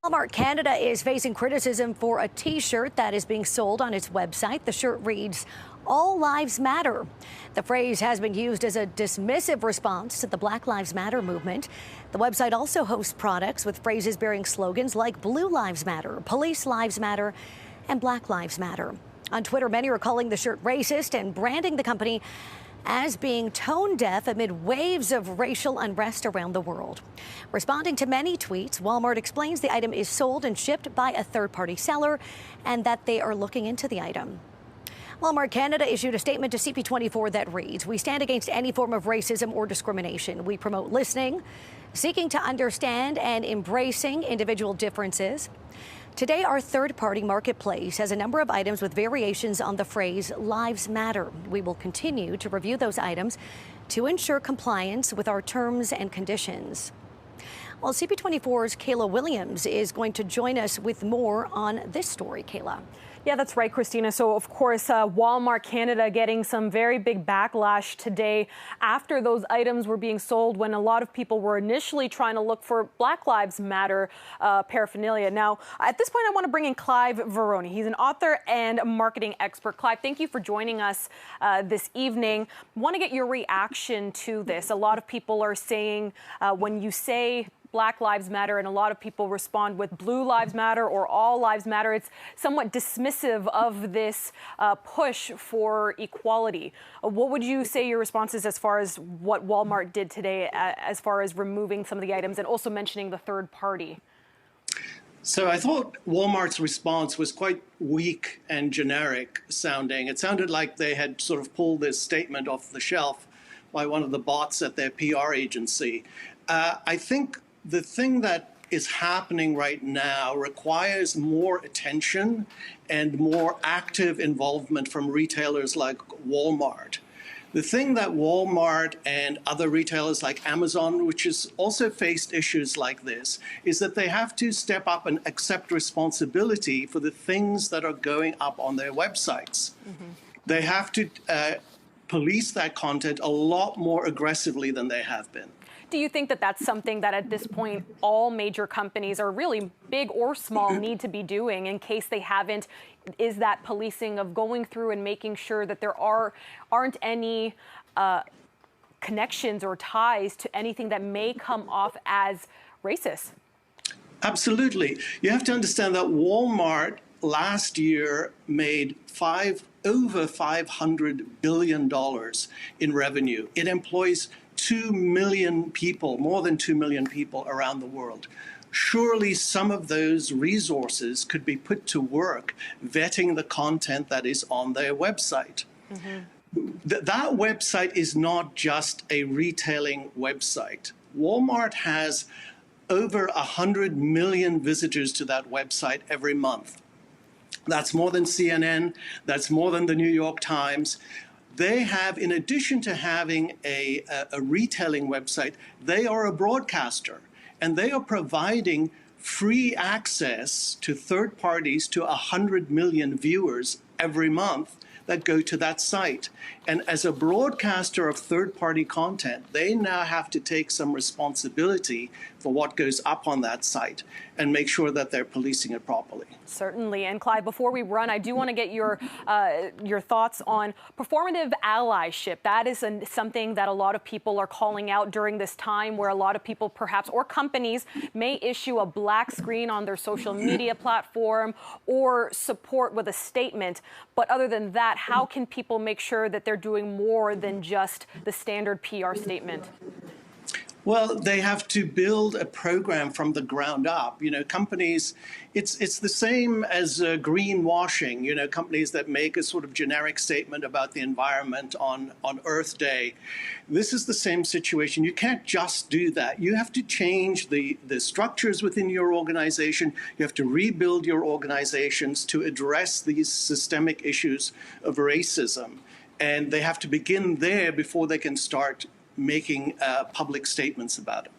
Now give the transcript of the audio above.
Walmart Canada is facing criticism for a T-shirt that is being sold on its website. The shirt reads, "All Lives Matter." The phrase has been used as a dismissive response to the Black Lives Matter movement. The website also hosts products with phrases bearing slogans like "Blue Lives Matter," "Police Lives Matter," and "Black Lives Matter." On Twitter, many are calling the shirt racist and branding the company as being tone deaf amid waves of racial unrest around the world. Responding to many tweets, Walmart explains the item is sold and shipped by a third-party seller and that they are looking into the item. Walmart Canada issued a statement to CP24 that reads, "We stand against any form of racism or discrimination. We promote listening, seeking to understand and embracing individual differences." Today, our third-party marketplace has a number of items with variations on the phrase "Lives Matter." We will continue to review those items to ensure compliance with our terms and conditions. Well, CP24's Kayla Williams is going to join us with more on this story. Kayla. Yeah, that's right, Christina. So, of course, Walmart Canada getting some very big backlash today after those items were being sold when a lot of people were initially trying to look for Black Lives Matter paraphernalia. Now, at this point, I want to bring in Clive Veroni. He's an author and marketing expert. Clive, thank you for joining us this evening. I want to get your reaction to this. A lot of people are saying when you say Black Lives Matter, and a lot of people respond with Blue Lives Matter or All Lives Matter. It's somewhat dismissive of this push for equality. What would you say your response is as far as what Walmart did today, as far as removing some of the items and also mentioning the third party? So I thought Walmart's response was quite weak and generic sounding. It sounded like they had sort of pulled this statement off the shelf by one of the bots at their PR agency. I think the thing that is happening right now requires more attention and more active involvement from retailers like Walmart. The thing that Walmart and other retailers like Amazon, which has also faced issues like this, is that they have to step up and accept responsibility for the things that are going up on their websites. They have to police that content a lot more aggressively than they have been. Do you think that that's something that at this point all major companies, or really big or small, need to be doing in case they haven't? Is that policing of going through and making sure that there aren't any connections or ties to anything that may come off as racist? Absolutely. You have to understand that Walmart last year made over $500 billion in revenue. It employs 2 million people, more than 2 million people around the world. Surely some of those resources could be put to work vetting the content that is on their website. That website is not just a retailing website. Walmart has over 100 million visitors to that website every month. That's more than CNN, that's more than the New York Times. They have, in addition to having a retailing website, they are a broadcaster, and they are providing free access to third parties to 100 million viewers every month that go to that site. And as a broadcaster of third-party content, they now have to take some responsibility for what goes up on that site and make sure that they're policing it properly. Certainly. And Clive, before we run, I do want to get your thoughts on performative allyship. That is something that a lot of people are calling out during this time where a lot of people perhaps, or companies, may issue a black screen on their social media platform or support with a statement. But other than that, how can people make sure that they're doing more than just the standard PR statement? Well, they have to build a program from the ground up. You know, companies, it's the same as greenwashing, you know, companies that make a sort of generic statement about the environment on Earth Day. This is the same situation. You can't just do that. You have to change the structures within your organization. You have to rebuild your organizations to address these systemic issues of racism. And they have to begin there before they can start making public statements about it.